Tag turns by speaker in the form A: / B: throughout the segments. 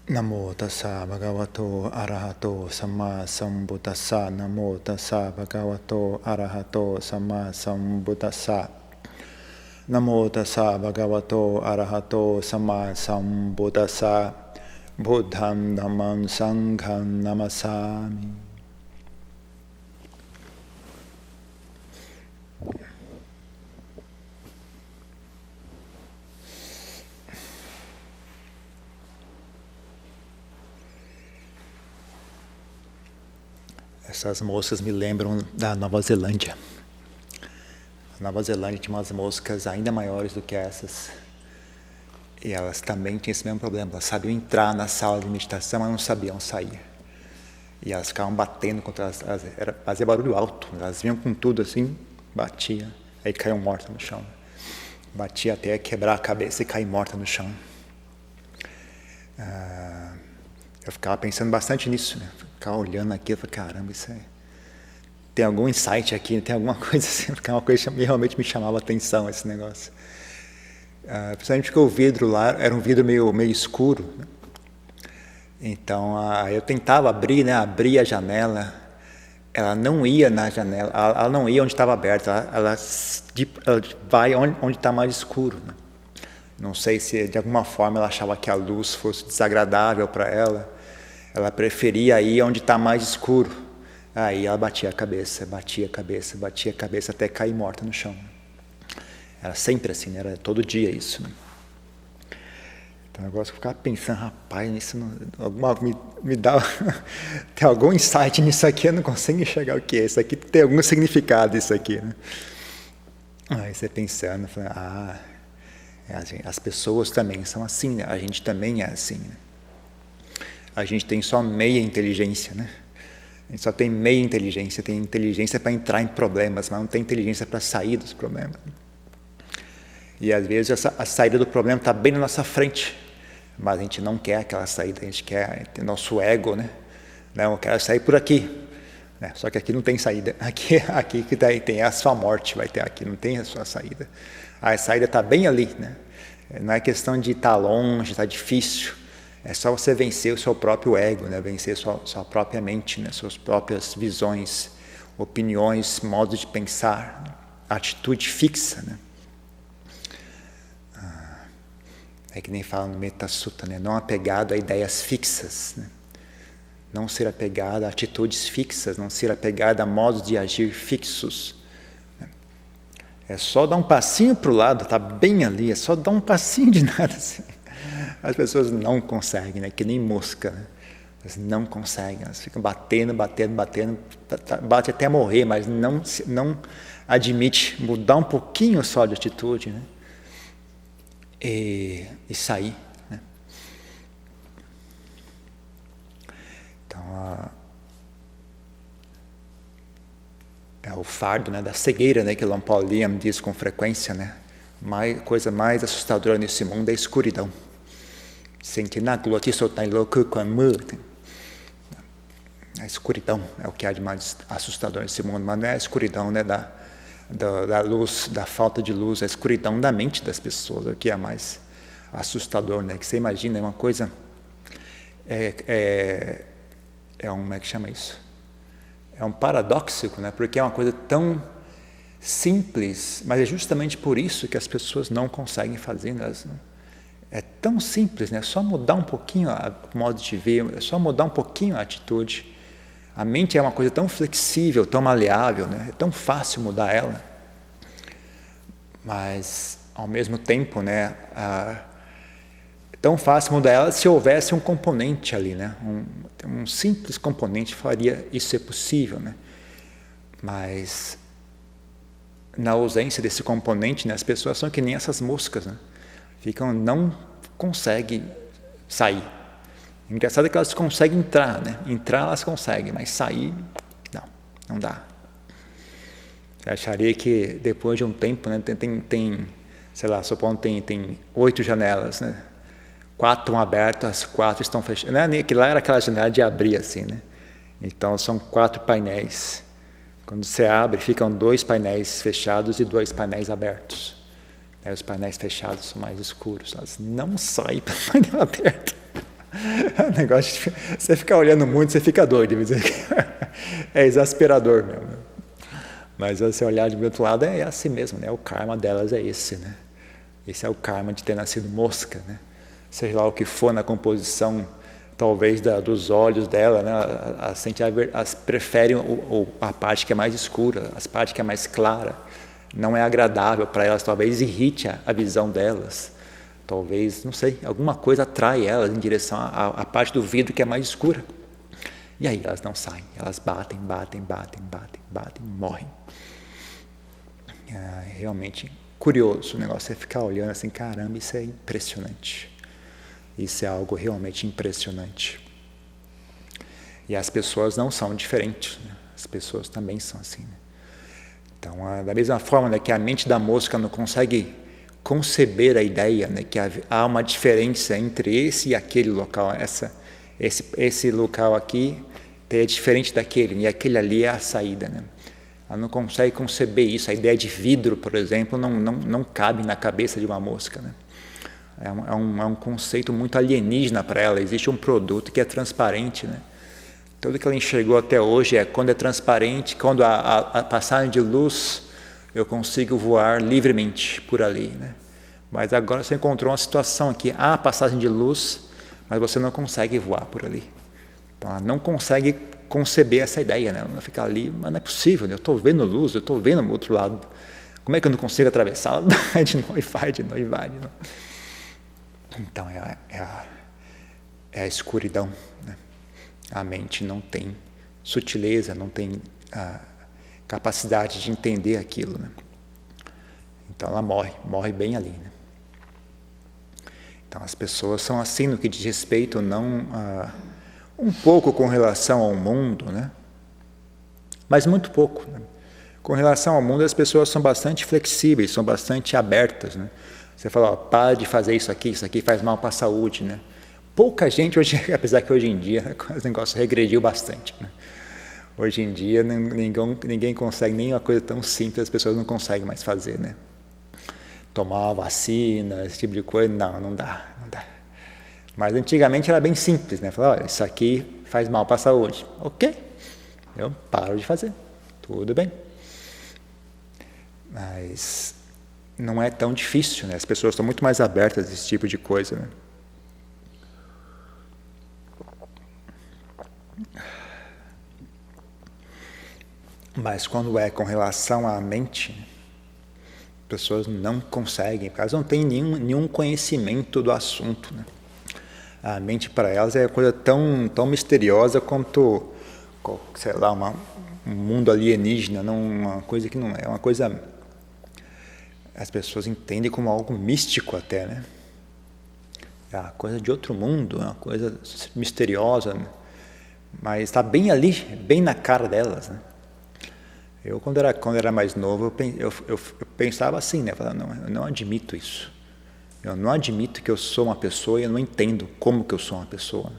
A: Namo tassa bhagavato arahato samma sambuddhassa. Namo tassa bhagavato arahato samma sambuddhassa. Namo tassa bhagavato arahato samma sambuddhassa. Buddham dhammam sangham namasami. Essas moscas me lembram da Nova Zelândia. Na Nova Zelândia tinha umas moscas ainda maiores do que essas. E elas também tinham esse mesmo problema. Elas sabiam entrar na sala de meditação, mas não sabiam sair. E elas ficavam batendo contra fazia barulho alto. Elas vinham com tudo assim, batia, aí caíam mortas no chão. Batia até quebrar a cabeça e cair morta no chão. Eu ficava pensando bastante nisso, né? Ficava olhando aquilo e falei, caramba, isso é... Tem algum insight aqui, tem alguma coisa assim, porque uma coisa que realmente me chamava a atenção, esse negócio. Principalmente porque o vidro lá era um vidro meio escuro, né? Então, eu tentava abrir, né? Abrir a janela, ela não ia na janela, ela não ia onde estava aberta, ela vai onde está mais escuro, né? Não sei se de alguma forma ela achava que a luz fosse desagradável para ela. Ela preferia ir onde está mais escuro. Aí ela batia a cabeça até cair morta no chão. Era sempre assim, né? Era todo dia isso, né? Então eu gosto de ficar pensando, rapaz, isso me dá tem algum insight nisso aqui, eu não consigo enxergar o que é. Isso aqui tem algum significado, isso aqui, né? Aí você pensando, falando, as pessoas também são assim, né? A gente também é assim, né? A gente tem só meia inteligência, né? A gente só tem meia inteligência, tem inteligência para entrar em problemas, mas não tem inteligência para sair dos problemas. E às vezes a saída do problema está bem na nossa frente, mas a gente não quer aquela saída, a gente quer ter nosso ego, né? Não, eu quero sair por aqui, né? Só que aqui não tem saída, aqui que tem a sua morte, vai ter aqui, não tem a sua saída. A saída está bem ali, né? Não é questão de estar longe, está difícil. É só você vencer o seu próprio ego, né? Vencer sua própria mente, né? Suas próprias visões, opiniões, modos de pensar, atitude fixa, né? É que nem fala no Metta Sutta, né? Não apegado a ideias fixas, né? Não ser apegado a atitudes fixas, não ser apegado a modos de agir fixos. É só dar um passinho para o lado, está bem ali, é só dar um passinho de nada assim. As pessoas não conseguem, né? Que nem mosca, né? Elas não conseguem, elas ficam batendo, bate até morrer, mas não admite mudar um pouquinho só de atitude, né? E sair, né? Então, é o fardo, né, da cegueira, né, que Lampol Liam diz com frequência, né? Coisa mais assustadora nesse mundo é a escuridão. A escuridão é o que há de mais assustador nesse mundo, mas não é a escuridão, né, da luz, da falta de luz, a escuridão da mente das pessoas, o que é mais assustador, né? Que você imagina, é uma coisa, como é que chama isso? É um paradoxo, né? Porque é uma coisa tão simples, mas é justamente por isso que as pessoas não conseguem fazer, né? É tão simples, né? É só mudar um pouquinho o modo de ver, é só mudar um pouquinho a atitude. A mente é uma coisa tão flexível, tão maleável, né? É tão fácil mudar ela. Mas, ao mesmo tempo, né? É tão fácil mudar ela se houvesse um componente ali, né? Um simples componente faria isso ser possível, né? Mas, na ausência desse componente, né? As pessoas são que nem essas moscas, né? Não conseguem sair. Engraçado é que elas conseguem entrar, né? Entrar elas conseguem, mas sair, não dá. Eu acharia que depois de um tempo, né, tem sei lá, supondo tem 8 janelas, né? 4 estão abertas, 4 estão fechadas. Aquilo lá era aquela janela de abrir assim, né? Então são 4 painéis. Quando você abre, ficam 2 painéis fechados e 2 painéis abertos. Os painéis fechados são mais escuros, elas não saem pelo painel aberto. O negócio de você ficar olhando muito, você fica doido. É exasperador mesmo. Mas se você olhar de outro lado, é assim mesmo, né? O karma delas é esse, né? Esse é o karma de ter nascido mosca, né? Seja lá o que for na composição, talvez dos olhos dela, né? Elas preferem a parte que é mais escura, a parte que é mais clara. Não é agradável para elas, talvez irrite a visão delas. Talvez, não sei, alguma coisa atrai elas em direção à parte do vidro que é mais escura. E aí elas não saem, elas batem, morrem. É realmente curioso o negócio, é ficar olhando assim, caramba, isso é impressionante. Isso é algo realmente impressionante. E as pessoas não são diferentes, né? As pessoas também são assim, né? Então, da mesma forma, né, que a mente da mosca não consegue conceber a ideia, né, que há uma diferença entre esse e aquele local, esse local aqui é diferente daquele, e aquele ali é a saída, né? Ela não consegue conceber isso. A ideia de vidro, por exemplo, não cabe na cabeça de uma mosca, né? É um conceito muito alienígena para ela. Existe um produto que é transparente, né? Tudo que ela enxergou até hoje é quando é transparente, quando a passagem de luz, eu consigo voar livremente por ali, né? Mas agora você encontrou uma situação aqui, há passagem de luz, mas você não consegue voar por ali. Então ela não consegue conceber essa ideia, né? Ela fica ali, mas não é possível, né? Eu estou vendo luz, eu estou vendo o outro lado. Como é que eu não consigo atravessar? Ela vai de novo, vai de novo, vai de novo. Então é a escuridão, né? A mente não tem sutileza, não tem a capacidade de entender aquilo, né? Então ela morre bem ali, né? Então as pessoas são assim no que diz respeito, não um pouco com relação ao mundo, né? Mas muito pouco, né? Com relação ao mundo, as pessoas são bastante flexíveis, são bastante abertas, né? Você fala, ó, para de fazer isso aqui faz mal para a saúde, né? Pouca gente hoje, apesar que hoje em dia o negócio regrediu bastante, né? Hoje em dia ninguém consegue, nem uma coisa tão simples as pessoas não conseguem mais fazer, né? Tomar uma vacina, esse tipo de coisa, não dá. Mas antigamente era bem simples, né? Falar, olha, isso aqui faz mal para a saúde. Ok, eu paro de fazer, tudo bem. Mas não é tão difícil, né? As pessoas estão muito mais abertas a esse tipo de coisa, né? Mas quando é com relação à mente, as pessoas não conseguem, porque elas não têm nenhum conhecimento do assunto, né? A mente para elas é coisa tão misteriosa quanto, sei lá, um mundo alienígena, não, uma coisa que não é, uma coisa... As pessoas entendem como algo místico até, né? É uma coisa de outro mundo, é uma coisa misteriosa, né? Mas está bem ali, bem na cara delas, né? Eu, quando era mais novo, eu pensava assim, né? Eu falava, não, eu não admito isso. Eu não admito que eu sou uma pessoa e eu não entendo como que eu sou uma pessoa.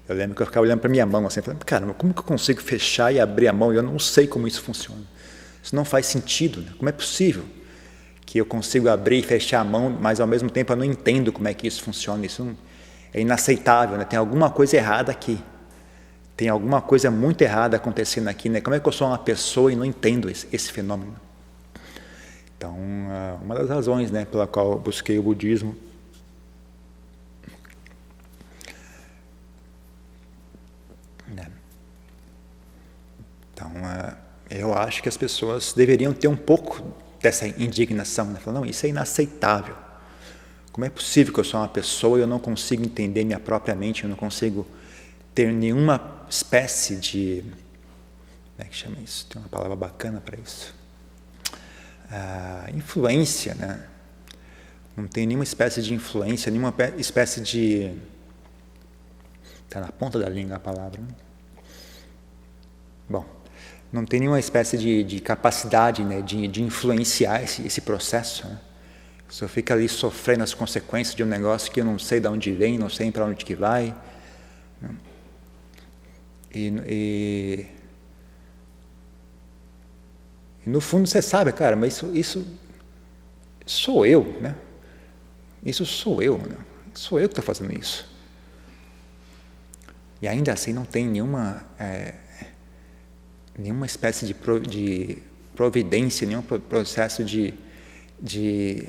A: Eu lembro que eu ficava olhando para minha mão assim, falando, caramba, como que eu consigo fechar e abrir a mão? E eu não sei como isso funciona. Isso não faz sentido, né? Como é possível que eu consigo abrir e fechar a mão, mas ao mesmo tempo eu não entendo como é que isso funciona? Isso é inaceitável, né? Tem alguma coisa errada aqui. Tem alguma coisa muito errada acontecendo aqui, né? Como é que eu sou uma pessoa e não entendo esse fenômeno? Então, uma das razões, né, pela qual eu busquei o budismo. Então, eu acho que as pessoas deveriam ter um pouco dessa indignação, né? Falar, não, isso é inaceitável. Como é possível que eu sou uma pessoa e eu não consigo entender minha própria mente, eu não consigo ter nenhuma espécie de... Como é que chama isso? Tem uma palavra bacana para isso. Influência, né? Não tem nenhuma espécie de influência, nenhuma espécie de... Está na ponta da língua a palavra, né? Bom, não tem nenhuma espécie de capacidade, né, de influenciar esse processo, né? Só fica ali sofrendo as consequências de um negócio que eu não sei de onde vem, não sei para onde que vai, né? E no fundo você sabe, cara, mas isso sou eu, né? Isso sou eu, né? Sou eu que estou fazendo isso. E ainda assim não tem nenhuma espécie de providência, nenhum processo de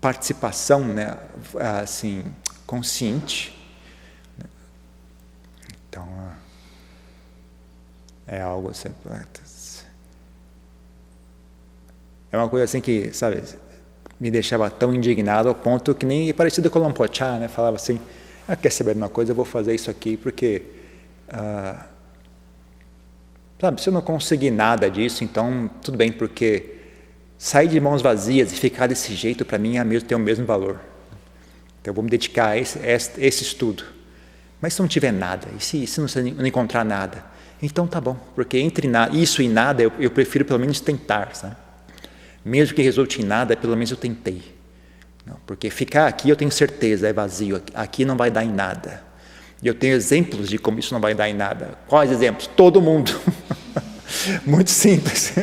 A: participação, né, assim, consciente. Então, é algo assim, é uma coisa assim que, sabe, me deixava tão indignado ao ponto que nem parecido com o Lompochá, né, falava assim, quer saber de uma coisa, eu vou fazer isso aqui porque, sabe, se eu não conseguir nada disso, então tudo bem, porque sair de mãos vazias e ficar desse jeito para mim tem o mesmo valor. Então eu vou me dedicar a esse estudo. Mas se não tiver nada, e se não encontrar nada, então tá bom, porque entre isso e nada eu prefiro pelo menos tentar, sabe? Mesmo que resulte em nada, pelo menos eu tentei. Não, porque ficar aqui eu tenho certeza, é vazio, aqui não vai dar em nada. E eu tenho exemplos de como isso não vai dar em nada. Quais exemplos? Todo mundo. Muito simples.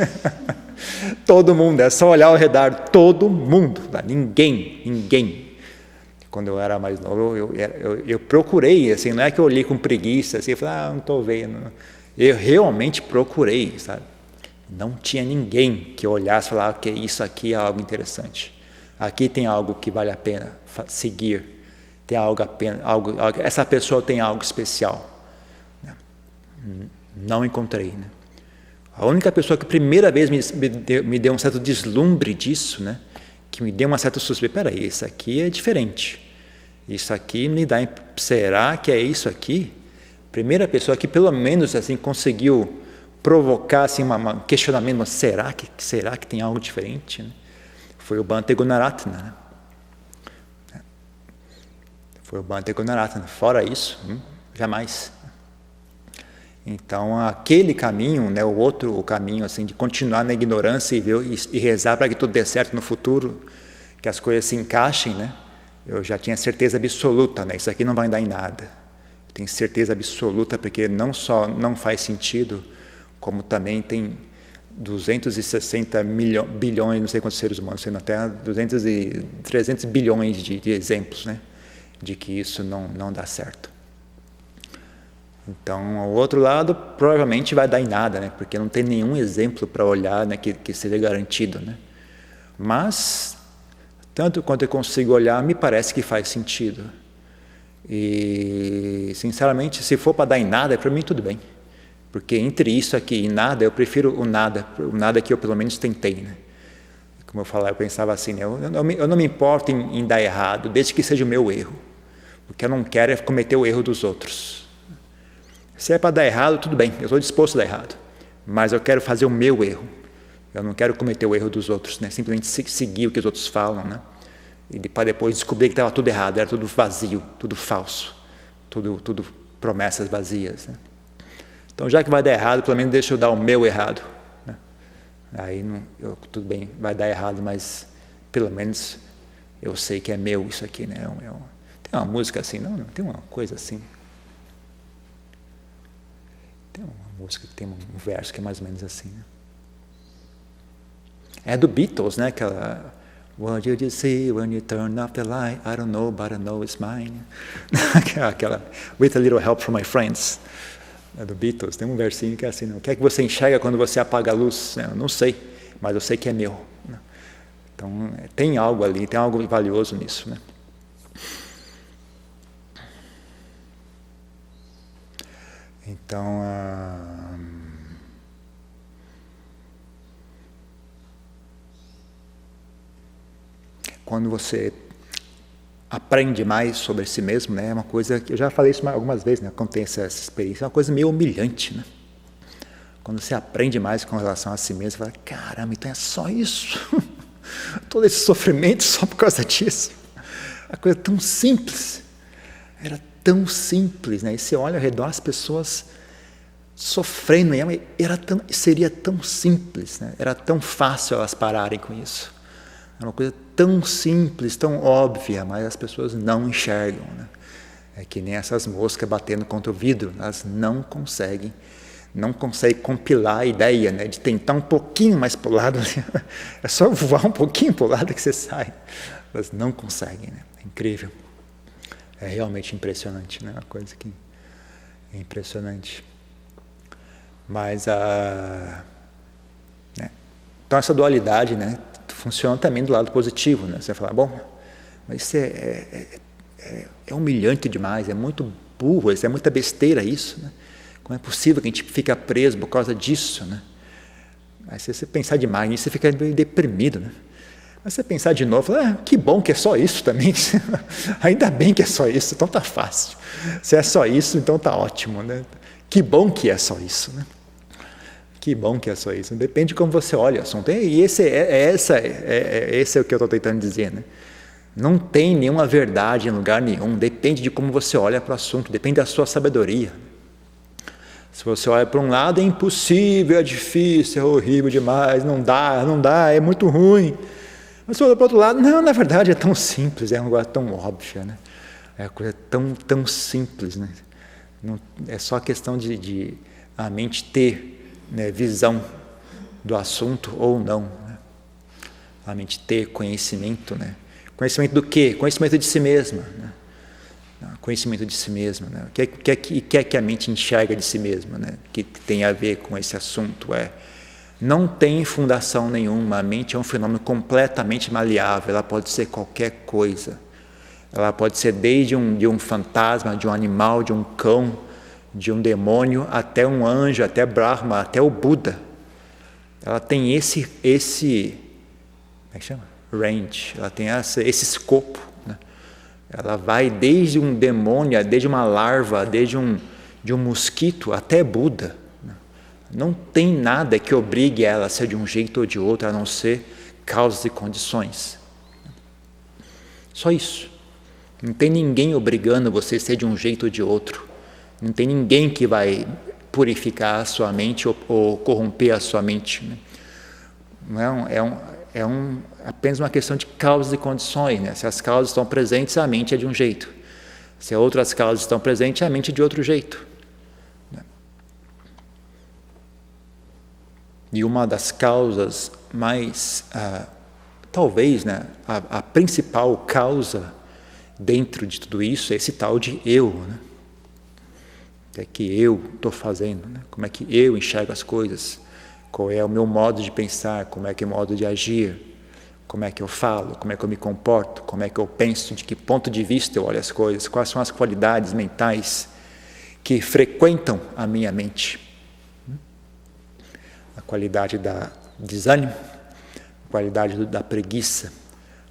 A: Todo mundo, é só olhar ao redor, todo mundo, ninguém. Quando eu era mais novo, eu procurei, assim, não é que eu olhei com preguiça, assim, eu falei, não estou vendo. Eu realmente procurei, sabe? Não tinha ninguém que olhasse e falasse que isso aqui é algo interessante. Aqui tem algo que vale a pena seguir. Tem algo essa pessoa tem algo especial. Não encontrei, né? A única pessoa que a primeira vez me deu um certo deslumbre disso, né? Que me deu uma certa suspeita, peraí, isso aqui é diferente. Isso aqui me dá, será que é isso aqui? Primeira pessoa que pelo menos assim conseguiu provocar assim um questionamento, mas será que tem algo diferente, né? Foi o Bhante Gunaratana, né? Foi o Bhante Gunaratana. Fora isso, jamais. Então, aquele caminho, né, o caminho assim, de continuar na ignorância e rezar para que tudo dê certo no futuro, que as coisas se encaixem, né? Eu já tinha certeza absoluta, né? Isso aqui não vai dar em nada. Eu tenho certeza absoluta, porque não só não faz sentido, como também tem 260 bilhões, não sei quantos seres humanos tem na Terra, 300 bilhões de exemplos, né? De que isso não dá certo. Então, ao outro lado, provavelmente vai dar em nada, né? Porque não tem nenhum exemplo para olhar, né, que seja garantido, né? Mas, tanto quanto eu consigo olhar, me parece que faz sentido. E, sinceramente, se for para dar em nada, para mim tudo bem. Porque entre isso aqui e nada, eu prefiro o nada que eu pelo menos tentei, né? Como eu falava, eu pensava assim, né? Eu não me importo em dar errado, desde que seja o meu erro. O que eu não quero é cometer o erro dos outros. Se é para dar errado, tudo bem, eu estou disposto a dar errado. Mas eu quero fazer o meu erro. Eu não quero cometer o erro dos outros, né? Simplesmente seguir o que os outros falam, né? E para depois descobrir que estava tudo errado, era tudo vazio, tudo falso, tudo promessas vazias, né? Então, já que vai dar errado, pelo menos deixa eu dar o meu errado, né? Aí, tudo bem, vai dar errado, mas pelo menos eu sei que é meu isso aqui, né? Tem uma música assim, não, tem uma coisa assim. Tem uma música que tem um verso que é mais ou menos assim, né? É do Beatles, né? Aquela What did you see when you turn off the light? I don't know, but I know it's mine. Aquela With a little help from my friends. É do Beatles. Tem um versinho que é assim, né? O que é que você enxerga quando você apaga a luz? Eu não sei, mas eu sei que é meu, né? Então, tem algo ali, tem algo valioso nisso, né? Então, quando você aprende mais sobre si mesmo, né, é uma coisa que eu já falei isso algumas vezes, né, quando tem essa experiência, é uma coisa meio humilhante, né? Quando você aprende mais com relação a si mesmo, você fala, caramba, então é só isso? Todo esse sofrimento só por causa disso? A coisa tão simples, era tão simples, né? E você olha ao redor, as pessoas sofrendo, seria tão simples, né? Era tão fácil elas pararem com isso. É uma coisa tão simples, tão óbvia, mas as pessoas não enxergam, né? É que nem essas moscas batendo contra o vidro, elas não conseguem compilar a ideia, né, de tentar um pouquinho mais para o lado. É só voar um pouquinho para o lado que você sai. Elas não conseguem, né? É incrível. É realmente impressionante, né? Uma coisa que É impressionante. Mas né? Então essa dualidade, né, funciona também do lado positivo, né? Você vai falar, bom, mas isso é humilhante demais, é muito burro, é muita besteira isso, né? Como é possível que a gente fica preso por causa disso, né? Aí se você pensar demais nisso, você fica meio deprimido, né? Mas você pensar de novo, que bom que é só isso também. Ainda bem que é só isso, então tá fácil. Se é só isso, então tá ótimo, né? Que bom que é só isso, né? Que bom que é só isso. Depende de como você olha o assunto. E esse é o que eu estou tentando dizer, né? Não tem nenhuma verdade em lugar nenhum. Depende de como você olha para o assunto. Depende da sua sabedoria. Se você olha para um lado, é impossível, é difícil, é horrível demais, não dá, é muito ruim. Mas se olha para o outro lado, não, na verdade é tão simples, é uma coisa tão óbvia, né? É uma coisa tão simples, né? Não, é só questão de a mente ter, né, visão do assunto ou não, né? A mente ter conhecimento, né? Conhecimento do quê? Conhecimento de si mesma, né? Conhecimento de si mesma, né? O que é que a mente enxerga de si mesma, né? Que tem a ver com esse assunto não tem fundação nenhuma. A mente é um fenômeno completamente maleável, ela pode ser qualquer coisa. Ela pode ser desde de um fantasma, de um animal, de um cão, de um demônio, até um anjo, até Brahma, até o Buda. Ela tem esse como é que chama? Range, ela tem esse escopo, né? Ela vai desde um demônio, desde uma larva, desde de um mosquito até Buda. Não tem nada que obrigue ela a ser de um jeito ou de outro, a não ser causas e condições. Só isso. Não tem ninguém obrigando você a ser de um jeito ou de outro. Não tem ninguém que vai purificar a sua mente ou corromper a sua mente, né? Não é apenas uma questão de causas e condições, né? Se as causas estão presentes, a mente é de um jeito. Se outras causas estão presentes, a mente é de outro jeito. E uma das causas mais, talvez, né, a principal causa dentro de tudo isso é esse tal de eu, né? O que é que eu estou fazendo, né? Como é que eu enxergo as coisas? Qual é o meu modo de pensar? Como é que é o modo de agir? Como é que eu falo? Como é que eu me comporto? Como é que eu penso? De que ponto de vista eu olho as coisas? Quais são as qualidades mentais que frequentam a minha mente? A qualidade da desânimo, a qualidade da preguiça,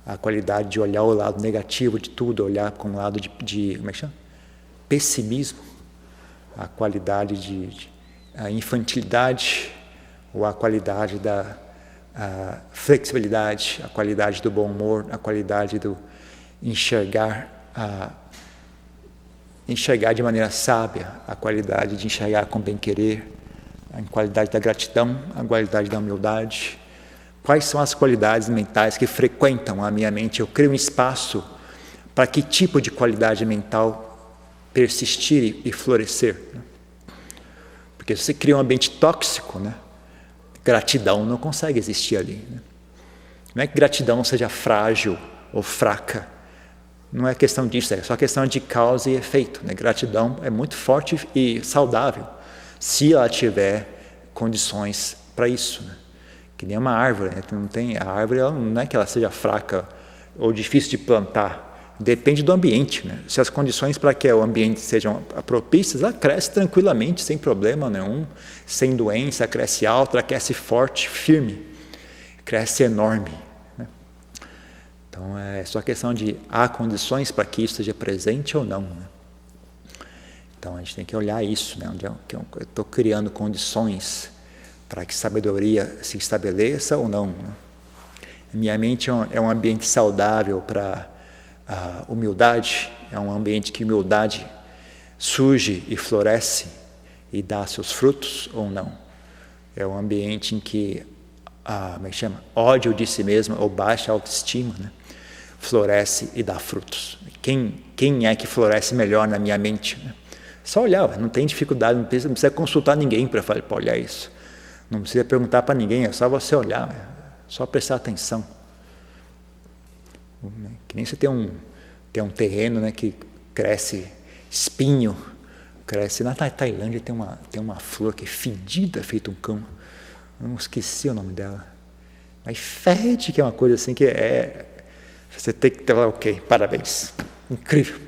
A: a qualidade de olhar o lado negativo de tudo, olhar com o lado de como é que chama? Pessimismo, a qualidade de a infantilidade, ou a qualidade da flexibilidade, a qualidade do bom humor, a qualidade do enxergar de maneira sábia, a qualidade de enxergar com bem-querer, a qualidade da gratidão, a qualidade da humildade. Quais são as qualidades mentais que frequentam a minha mente? Eu crio um espaço para que tipo de qualidade mental persistir e florescer, né? Porque se você cria um ambiente tóxico, né, gratidão não consegue existir ali, né? Não é que gratidão seja frágil ou fraca, não é questão disso, é só questão de causa e efeito, né? Gratidão é muito forte e saudável, se ela tiver condições para isso, né? Que nem uma árvore, né? Não tem, a árvore não é que ela seja fraca ou difícil de plantar, depende do ambiente, né? Se as condições para que o ambiente sejam propícias, ela cresce tranquilamente, sem problema nenhum, sem doença, cresce alta, ela cresce forte, firme, cresce enorme, né? Então é só questão de há condições para que isso seja presente ou não, né? Então a gente tem que olhar isso, né? Onde eu estou criando condições para que sabedoria se estabeleça ou não, né? Minha mente é um ambiente saudável para a humildade, é um ambiente que humildade surge e floresce e dá seus frutos ou não. É um ambiente em que como é que chama? Ódio de si mesmo ou baixa autoestima, né, floresce e dá frutos. Quem é que floresce melhor na minha mente, né? Só olhar, não tem dificuldade, não precisa consultar ninguém para olhar isso. Não precisa perguntar para ninguém, é só você olhar, só prestar atenção. Que nem você tem um terreno, né, que cresce espinho cresce. Na Tailândia tem uma flor que é fedida, feito um cão. Eu não esqueci o nome dela. Mas fede, que é uma coisa assim que você tem que falar, ok, parabéns, incrível.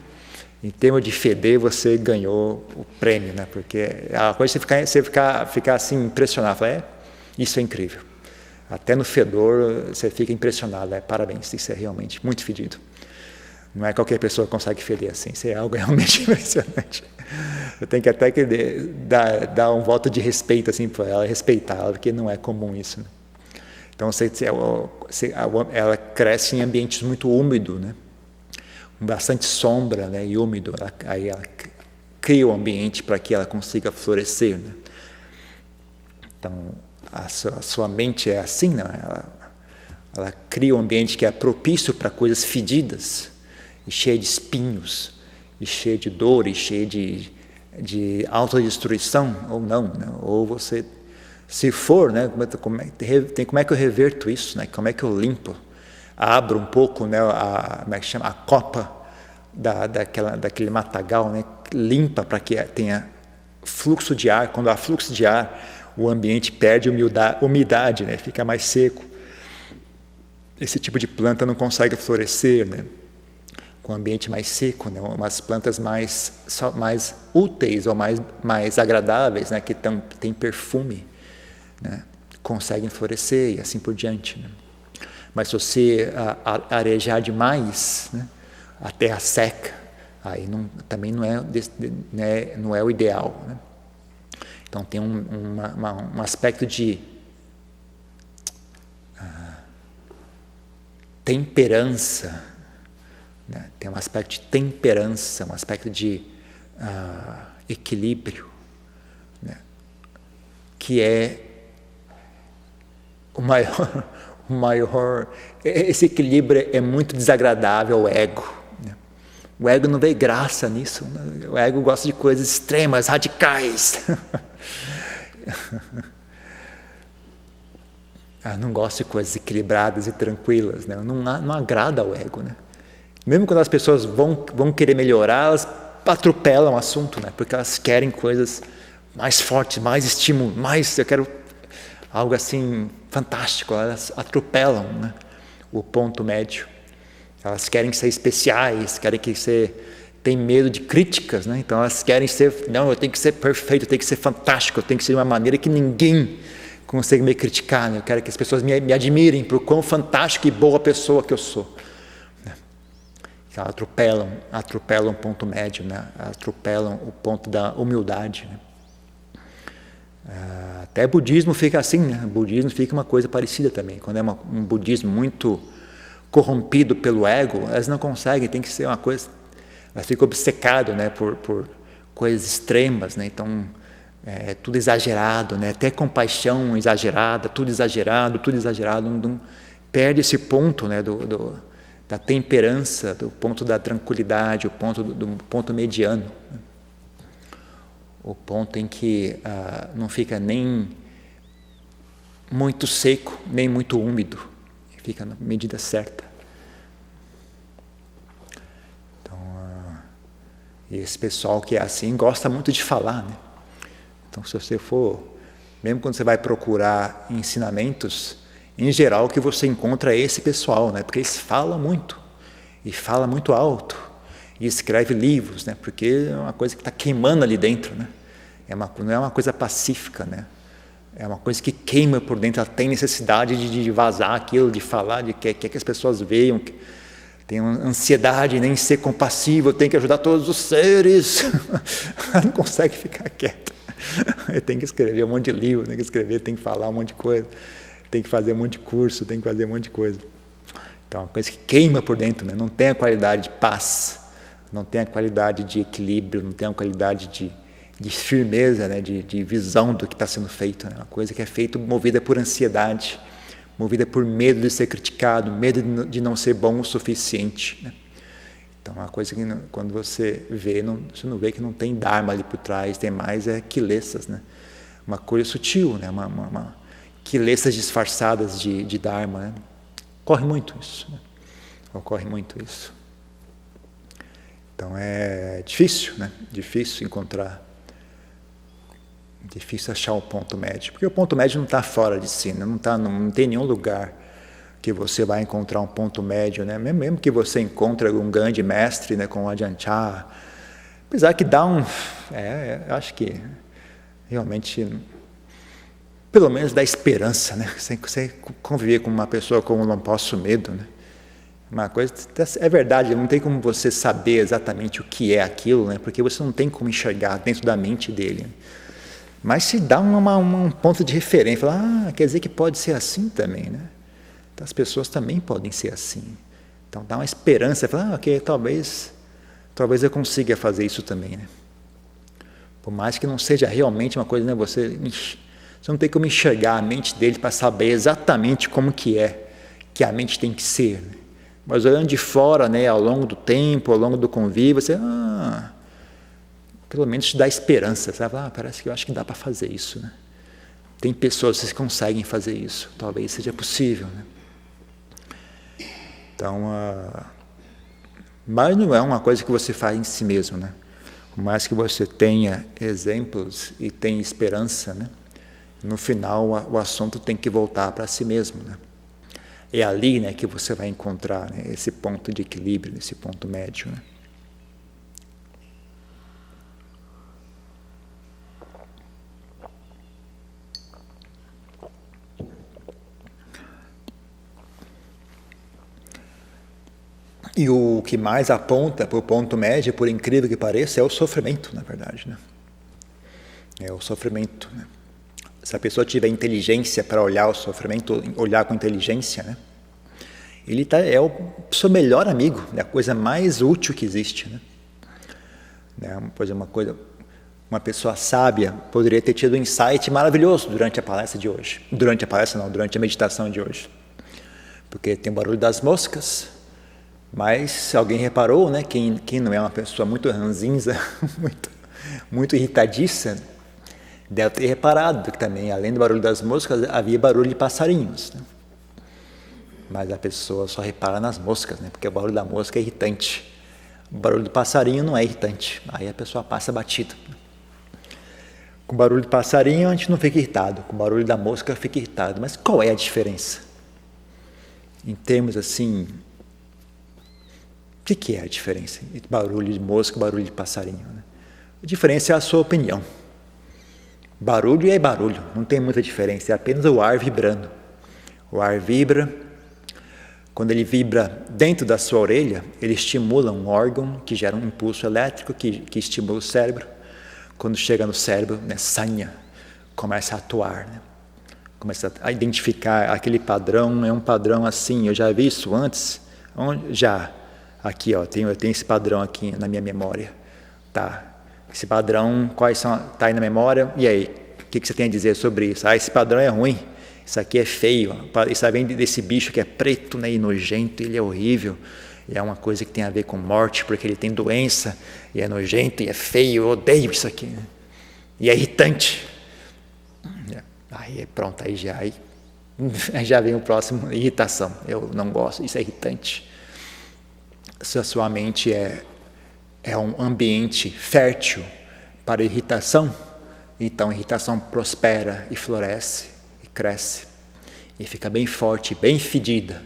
A: Em termos de feder, você ganhou o prêmio, né? Porque a coisa é você ficar assim impressionado, falar, isso é incrível. Até no fedor você fica impressionado, parabéns, isso é realmente muito fedido. Não é qualquer pessoa que consegue feder assim, isso é algo realmente impressionante. Eu tenho que até dar um voto de respeito assim para ela, respeitar ela, porque não é comum isso, né? Então ela cresce em ambientes muito úmidos, né? Com bastante sombra, né? E úmido. Aí ela cria o ambiente para que ela consiga florescer, né? Então a sua mente é assim, né? Ela cria um ambiente que é propício para coisas fedidas e cheio de espinhos, e cheio de dor, e cheio de autodestruição, ou não, né? Ou você, se for, né? Como é que eu reverto isso, né? Como é que eu limpo? Abro um pouco, né? Como é que chama? A copa daquele matagal, né? Limpa para que tenha fluxo de ar. Quando há fluxo de ar, o ambiente perde umidade, né? Fica mais seco. Esse tipo de planta não consegue florescer, né? Com um ambiente mais seco, né? Umas plantas mais úteis ou mais agradáveis, né? Que tem perfume, né? Conseguem florescer e assim por diante, né? Mas se você arejar demais, né? A terra seca, aí também não é o ideal, né? Então tem um aspecto de temperança, né? Tem um aspecto de temperança, um aspecto de equilíbrio, né? Que é o maior. Esse equilíbrio é muito desagradável ao ego, né? O ego não vê graça nisso, né? O ego gosta de coisas extremas, radicais. Não gosta de coisas equilibradas e tranquilas, né? Não agrada ao ego, né? Mesmo quando as pessoas vão querer melhorar, elas atropelam o assunto, né? Porque elas querem coisas mais fortes, mais estímulo, eu quero algo assim fantástico. Elas atropelam, né? O ponto médio. Elas querem ser especiais, tem medo de críticas, né? Então elas querem eu tenho que ser perfeito, eu tenho que ser fantástico, eu tenho que ser de uma maneira que ninguém consegue me criticar, né? Eu quero que as pessoas me admirem por quão fantástico e boa pessoa que eu sou. Atropelam o ponto médio, né? Atropelam o ponto da humildade, né? Até budismo fica assim, né? O budismo fica uma coisa parecida também. Quando é um budismo muito corrompido pelo ego, elas não conseguem, tem que ser uma coisa. Elas ficam obcecadas, né? Por coisas extremas, né? Então é tudo exagerado, né? Até compaixão exagerada, tudo exagerado, não perde esse ponto, né? Da temperança, do ponto da tranquilidade, o ponto do ponto mediano, né? O ponto em que não fica nem muito seco, nem muito úmido, fica na medida certa. Então, esse pessoal que é assim gosta muito de falar, né? Então, se você mesmo quando você vai procurar ensinamentos, em geral o que você encontra é esse pessoal, né? Porque eles falam muito, e fala muito alto, e escreve livros, né? Porque é uma coisa que está queimando ali dentro, né? Não é uma coisa pacífica, né? É uma coisa que queima por dentro, ela tem necessidade de vazar aquilo, de falar, quer que as pessoas vejam, tem uma ansiedade em ser compassivo, tem que ajudar todos os seres, não consegue ficar quieto. Tem que escrever um monte de livro, tem que falar um monte de coisa, tem que fazer um monte de curso, tem que fazer um monte de coisa. Então é uma coisa que queima por dentro, né? Não tem a qualidade de paz, não tem a qualidade de equilíbrio, não tem a qualidade de firmeza, né? de visão do que está sendo feito, né? Uma coisa que é feita movida por ansiedade, movida por medo de ser criticado, medo de não ser bom o suficiente, né? Então é uma coisa que quando você você não vê que não tem dharma ali por trás, tem mais quilesas, né? Uma coisa sutil, né? Uma quilesas disfarçadas de dharma, né? Ocorre muito isso, né? Ocorre muito isso. Então é difícil, né? Difícil encontrar Difícil achar um ponto médio, porque o ponto médio não está fora de si, né? Não tem nenhum lugar que você vai encontrar um ponto médio, né? Mesmo que você encontre um grande mestre, né, com o Ajahn Chah, apesar que dá acho que realmente, pelo menos dá esperança, né? Você conviver com uma pessoa como não posso medo, né? Uma coisa, é verdade, não tem como você saber exatamente o que é aquilo, né? Porque você não tem como enxergar dentro da mente dele. Mas se dá um ponto de referência, fala, quer dizer que pode ser assim também, né? Então as pessoas também podem ser assim. Então dá uma esperança, fala, ok, talvez eu consiga fazer isso também, né? Por mais que não seja realmente uma coisa, né? Você não tem como enxergar a mente dele para saber exatamente como que a mente tem que ser, né? Mas olhando de fora, né, ao longo do tempo, ao longo do convívio, você, pelo menos te dá esperança, sabe? Parece que eu acho que dá para fazer isso, né? Tem pessoas que conseguem fazer isso, talvez seja possível, né? Então, mas não é uma coisa que você faz em si mesmo, né? Por mais que você tenha exemplos e tenha esperança, né? No final o assunto tem que voltar para si mesmo, né? É ali, né, que você vai encontrar, né, esse ponto de equilíbrio, esse ponto médio, né? E o que mais aponta para o ponto médio, por incrível que pareça, é o sofrimento, na verdade, né? É o sofrimento, né? Se a pessoa tiver inteligência para olhar o sofrimento, olhar com inteligência, né? Ele é o seu melhor amigo, é a coisa mais útil que existe, né? Uma pessoa sábia poderia ter tido um insight maravilhoso durante a palestra de hoje. Durante a meditação de hoje. Porque tem o barulho das moscas, mas alguém reparou, né? Quem não é uma pessoa muito ranzinza, muito irritadiça, deve ter reparado que também, além do barulho das moscas, havia barulho de passarinhos, né? Mas a pessoa só repara nas moscas, né? Porque o barulho da mosca é irritante. O barulho do passarinho não é irritante. Aí a pessoa passa batido. Com o barulho do passarinho a gente não fica irritado. Com o barulho da mosca fica irritado. Mas qual é a diferença? Em termos assim, o que é a diferença entre barulho de mosca e barulho de passarinho, né? A diferença é a sua opinião. Barulho é barulho, não tem muita diferença. É apenas o ar vibrando. O ar vibra. Quando ele vibra dentro da sua orelha, ele estimula um órgão que gera um impulso elétrico que estimula o cérebro. Quando chega no cérebro, né, sanha, começa a atuar, né? Começa a identificar aquele padrão, é um padrão assim, eu já vi isso antes, aqui ó, eu tenho esse padrão aqui na minha memória, tá? Esse padrão, quais são, tá aí na memória, e aí, o que você tem a dizer sobre isso? Esse padrão é ruim. Isso aqui é feio, isso vem desse bicho que é preto, né, e nojento, ele é horrível, e é uma coisa que tem a ver com morte, porque ele tem doença, e é nojento, e é feio, eu odeio isso aqui, né? E é irritante. Aí pronto, aí já vem o próximo, irritação, eu não gosto, isso é irritante. Se a sua mente é um ambiente fértil para irritação, então a irritação prospera e floresce, cresce e fica bem forte, bem fedida,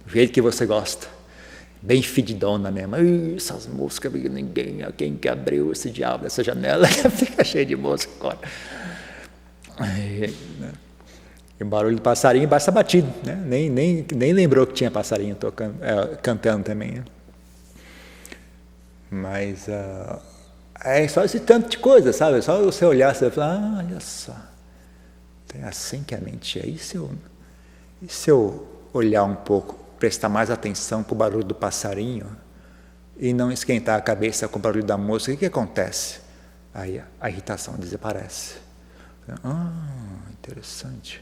A: do jeito que você gosta, bem fedidona mesmo. Essas moscas, quem que abriu esse diabo dessa janela, fica cheio de mosca agora. E o barulho do passarinho basta batido, né? Nem lembrou que tinha passarinho cantando também, né? Mas é só esse tanto de coisa, sabe? Só você olhar, você fala, olha só. É assim que a mente é. E se eu olhar um pouco, prestar mais atenção para o barulho do passarinho e não esquentar a cabeça com o barulho da mosca, o que acontece? Aí a irritação desaparece. Interessante.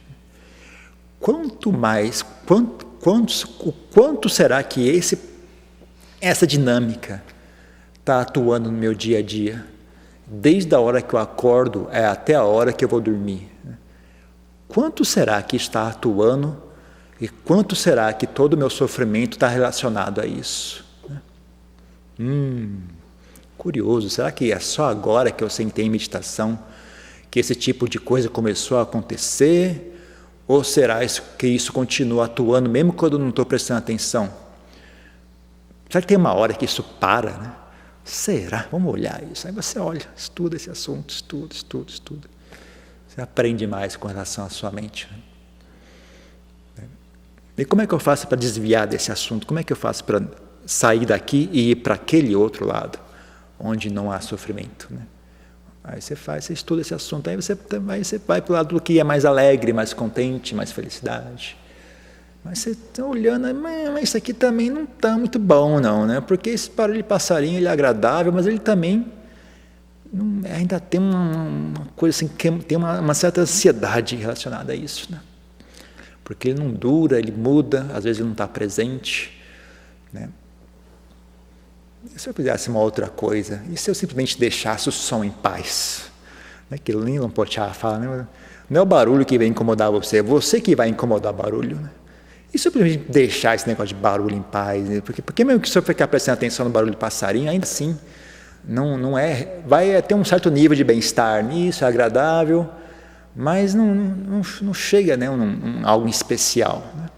A: Quanto será que essa dinâmica está atuando no meu dia a dia? Desde a hora que eu acordo até a hora que eu vou dormir. Quanto será que está atuando e quanto será que todo o meu sofrimento está relacionado a isso? Curioso, será que é só agora que eu sentei em meditação que esse tipo de coisa começou a acontecer? Ou será que isso continua atuando mesmo quando eu não estou prestando atenção? Será que tem uma hora que isso para, né? Será? Vamos olhar isso. Aí você olha, estuda esse assunto, estuda. Você aprende mais com relação à sua mente. E como é que eu faço para desviar desse assunto? Como é que eu faço para sair daqui e ir para aquele outro lado, onde não há sofrimento, né? Aí você estuda esse assunto, aí você vai para o lado do que é mais alegre, mais contente, mais felicidade. Mas você está olhando, mas isso aqui também não está muito bom não, né? Porque esse barulho de passarinho ele é agradável, mas ele também ainda tem uma coisa assim, que tem uma certa ansiedade relacionada a isso, né? Porque ele não dura, ele muda, às vezes ele não está presente, né? E se eu fizesse uma outra coisa? E se eu simplesmente deixasse o som em paz? Que o Lincoln Pochá fala, né? Não é o barulho que vai incomodar você, é você que vai incomodar o barulho, né? E se eu simplesmente deixar esse negócio de barulho em paz? Né? Porque mesmo que se eu ficar prestando atenção no barulho de passarinho, ainda assim, vai ter um certo nível de bem-estar nisso, é agradável, mas não chega, né, algo especial, né?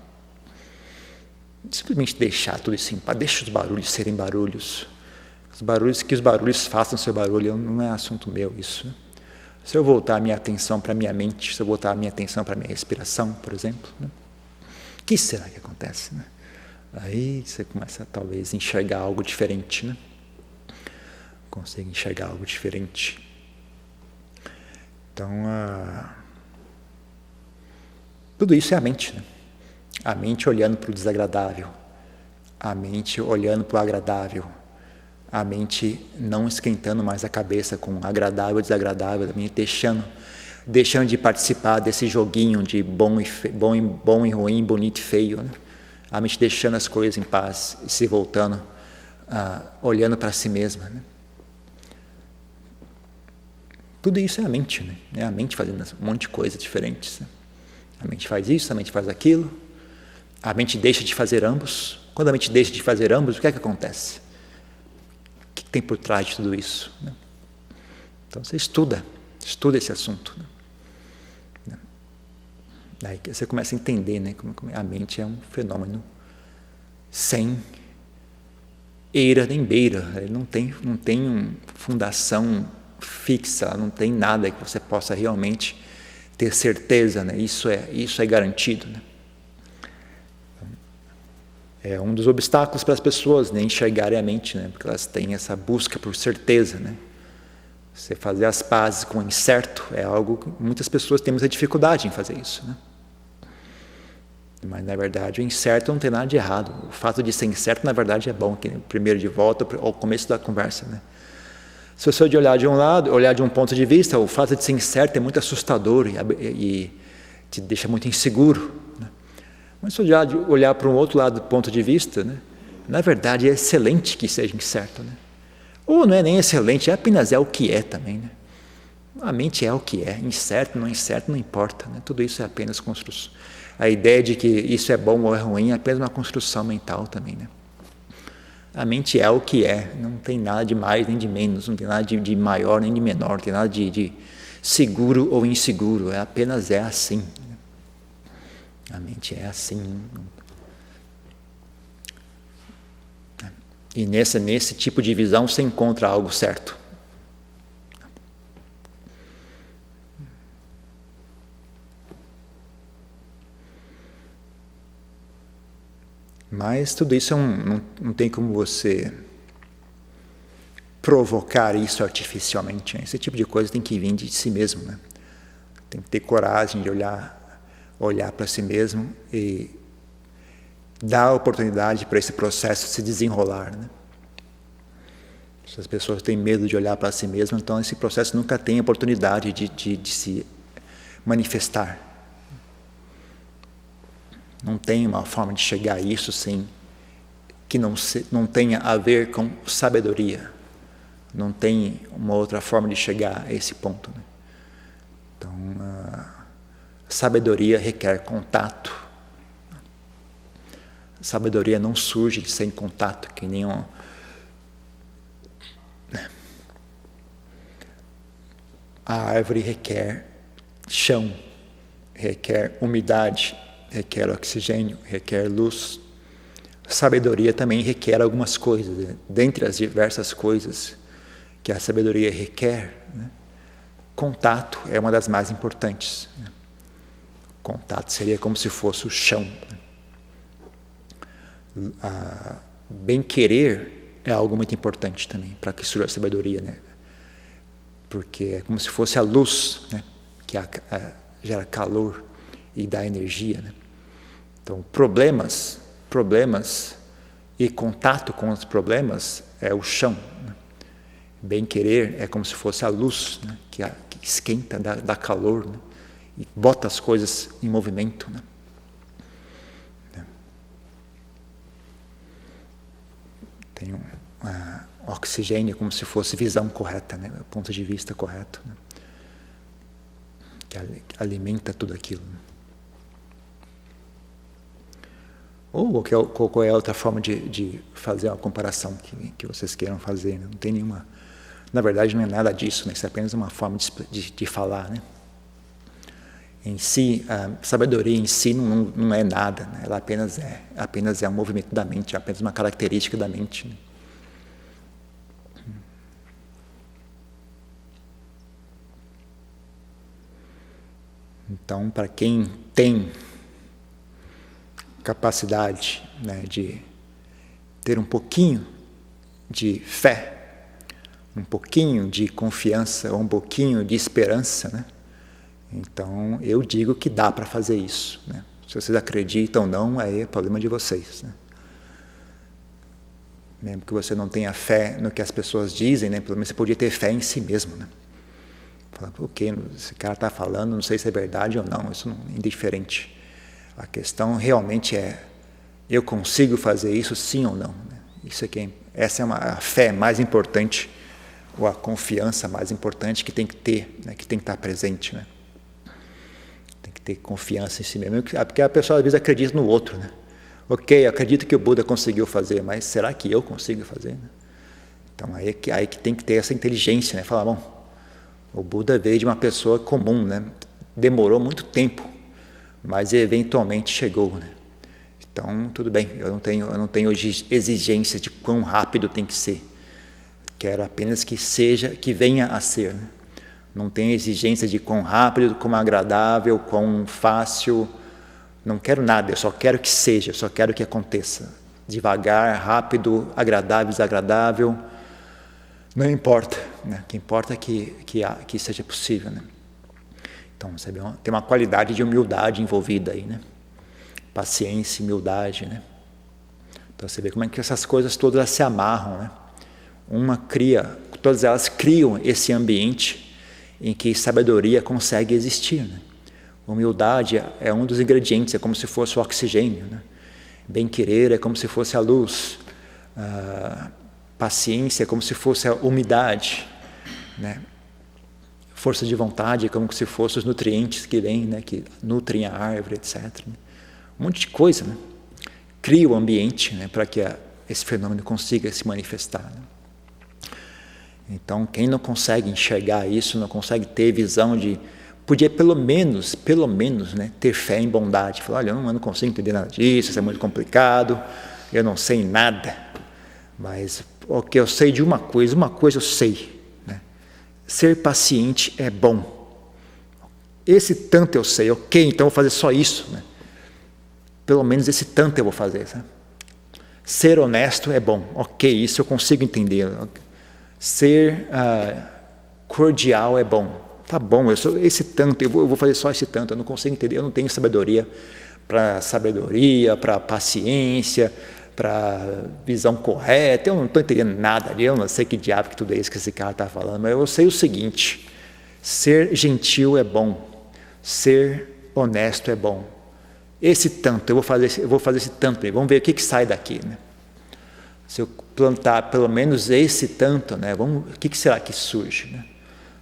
A: Simplesmente deixar tudo isso em paz, deixa os barulhos serem barulhos. Que os barulhos façam seu barulho, não é assunto meu isso, né? Se eu voltar a minha atenção para a minha mente, se eu voltar a minha atenção para a minha respiração, por exemplo, né? O que será que acontece, né? Aí você começa a talvez enxergar algo diferente, né? Consegue enxergar algo diferente. Então, tudo isso é a mente, né? A mente olhando para o desagradável, a mente olhando para o agradável, a mente não esquentando mais a cabeça com agradável e desagradável, a mente deixando de participar desse joguinho de bom e ruim, bonito e feio, né? A mente deixando as coisas em paz e se voltando, olhando para si mesma, né? Tudo isso é a mente, né? É a mente fazendo um monte de coisas diferentes, né? A mente faz isso, a mente faz aquilo, a mente deixa de fazer ambos. Quando a mente deixa de fazer ambos, o que é que acontece? O que tem por trás de tudo isso, né? Então você estuda esse assunto, né? Daí você começa a entender, né, como a mente é um fenômeno sem eira nem beira. Ele não tem fundação fixa, não tem nada que você possa realmente ter certeza, né? Isso é garantido, né? É um dos obstáculos para as pessoas, né, enxergarem a mente, né? Porque elas têm essa busca por certeza, né? Você fazer as pazes com o incerto é algo que muitas pessoas têm muita dificuldade em fazer isso, né? Mas, na verdade, o incerto não tem nada de errado. O fato de ser incerto, na verdade, é bom. Que, primeiro, de volta ao começo da conversa, né? Se você olhar de um lado, olhar de um ponto de vista, o fato de ser incerto é muito assustador e te deixa muito inseguro, né? Mas se olhar para um outro lado do ponto de vista, né, na verdade, é excelente que seja incerto, né? Ou não é nem excelente, apenas é o que é também, né? A mente é o que é, incerto, não importa, né? Tudo isso é apenas construção. A ideia de que isso é bom ou é ruim é apenas uma construção mental também, né? A mente é o que é, não tem nada de mais nem de menos, não tem nada de maior nem de menor, não tem nada de seguro ou inseguro, apenas é assim. A mente é assim. E nesse tipo de visão você encontra algo certo. Mas tudo isso não tem como você provocar isso artificialmente, né? Esse tipo de coisa tem que vir de si mesmo, né? Tem que ter coragem de olhar para si mesmo e dar a oportunidade para esse processo se desenrolar, né? Se as pessoas têm medo de olhar para si mesmo, então esse processo nunca tem oportunidade de se manifestar. Não tem uma forma de chegar a isso sem que não tenha a ver com sabedoria. Não tem uma outra forma de chegar a esse ponto, né? Então, a sabedoria requer contato. A sabedoria não surge sem contato, que nem a árvore requer chão, requer umidade, requer oxigênio, requer luz. Sabedoria também requer algumas coisas, né? Dentre as diversas coisas que a sabedoria requer, né? Contato é uma das mais importantes, né? Contato seria como se fosse o chão, né? Bem-querer é algo muito importante também para que surja a sabedoria, né? Porque é como se fosse a luz, né? Que gera calor e dá energia, né? Então, problemas e contato com os problemas é o chão, né? Bem-querer é como se fosse a luz, né? que esquenta, dá calor, né? E bota as coisas em movimento, né? Tem oxigênio como se fosse visão correta, né? Ponto de vista correto, né? Que alimenta tudo aquilo, né? Ou qual é a outra forma de fazer uma comparação que vocês queiram fazer, né? Não tem nenhuma. Na verdade, não é nada disso, né? Isso é apenas uma forma de falar, né? Em si, a sabedoria em si não é nada, né? Ela apenas é um movimento da mente, é apenas uma característica da mente, né? Então, para quem tem capacidade, né, de ter um pouquinho de fé, um pouquinho de confiança, um pouquinho de esperança, né? Então, eu digo que dá para fazer isso, né? Se vocês acreditam ou não, aí é problema de vocês, né? Mesmo que você não tenha fé no que as pessoas dizem, né? Pelo menos você podia ter fé em si mesmo, né? Falar, ok, esse cara está falando, não sei se é verdade ou não, isso não é indiferente. A questão realmente é, eu consigo fazer isso sim ou não, né? Essa é a fé mais importante, ou a confiança mais importante que tem que ter, né? Que tem que estar presente, né? Tem que ter confiança em si mesmo, porque a pessoa às vezes acredita no outro, né? Ok, eu acredito que o Buda conseguiu fazer, mas será que eu consigo fazer, né? Então aí que tem que ter essa inteligência, né? Falar, bom, o Buda veio de uma pessoa comum, né? Demorou muito tempo, mas eventualmente chegou, né? Então, tudo bem, eu não tenho exigência de quão rápido tem que ser. Quero apenas que venha a ser, né? Não tenho exigência de quão rápido, quão agradável, quão fácil. Não quero nada, eu só quero que seja, eu só quero que aconteça. Devagar, rápido, agradável, desagradável, não importa, né? O que importa é que seja possível, né? Então, sabe, tem uma qualidade de humildade envolvida aí, né? Paciência, humildade, né? Então você vê como é que essas coisas todas se amarram, né? Todas elas criam esse ambiente em que sabedoria consegue existir, né? Humildade é um dos ingredientes, é como se fosse o oxigênio, né? Bem-querer é como se fosse a luz, paciência é como se fosse a umidade, né? Força de vontade é como se fossem os nutrientes que vêm, né? Que nutrem a árvore, etc. Né? Um monte de coisa, né? Cria o ambiente, né? Para que esse fenômeno consiga se manifestar, né? Então, quem não consegue enxergar isso, não consegue ter visão podia pelo menos, né, ter fé em bondade. Falar, olha, eu não consigo entender nada disso, isso é muito complicado, eu não sei nada, mas ok, eu sei de uma coisa eu sei, né? Ser paciente é bom. Esse tanto eu sei, ok, então eu vou fazer só isso, né? Pelo menos esse tanto eu vou fazer, sabe? Ser honesto é bom, ok, isso eu consigo entender. Ser cordial é bom. Tá bom, eu sou esse tanto, eu vou fazer só esse tanto, eu não consigo entender, eu não tenho sabedoria, para paciência, para visão correta, eu não estou entendendo nada ali, eu não sei que diabo que tudo é isso que esse cara está falando, mas eu sei o seguinte, ser gentil é bom, ser honesto é bom. Esse tanto, eu vou fazer esse tanto, vamos ver o que sai daqui, né? Se eu plantar pelo menos esse tanto, né, o que será que surge, né?